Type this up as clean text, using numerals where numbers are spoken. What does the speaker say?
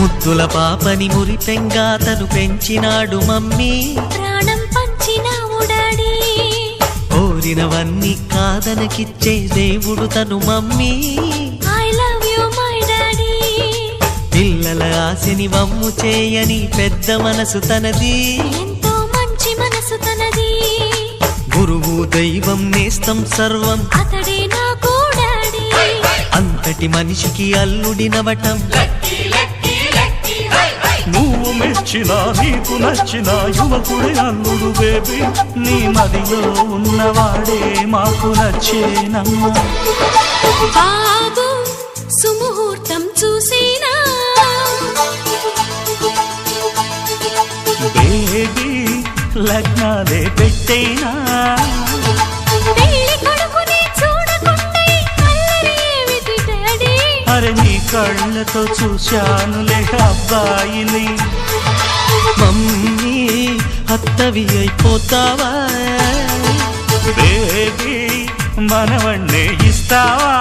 ముద్దుల పాపని మురిపెంగా తను పెంచినాడు మమ్మీ, ప్రాణం పంచినావు డాడీ. కోరినవన్నీ కాదనకిచ్చే దేవుడు తను mummy, I love you my daddy. పిల్లల ఆశని వమ్ము చేయని పెద్ద మనసు తనది, ఎంతో మంచి మనసు తనది. గురువు దైవం నేస్తం సర్వం అతడే నాకు డాడీ. అంతటి మనిషికి అల్లుడినవటం, నువ్వు మెచ్చిన నీకు నచ్చిన యువకుడే అల్లుడు బేబీ, నీ మదిలో ఉన్నవాడే మాకు నచ్చేనమ్మా. బాబు సుముహూర్తం చూసేనా, బేబీ లగ్నాలే పెట్టేనా. పెళ్లి కొడుకుని చూడకుంటే అల్లరి ఏమిటి డాడీ. అరే నీ కళ్ళతో చూశానులే అబ్బాయిని. మమ్మీ అత్తవి అయిపోతావా, బేబీ మనవన్నే ఇస్తావా.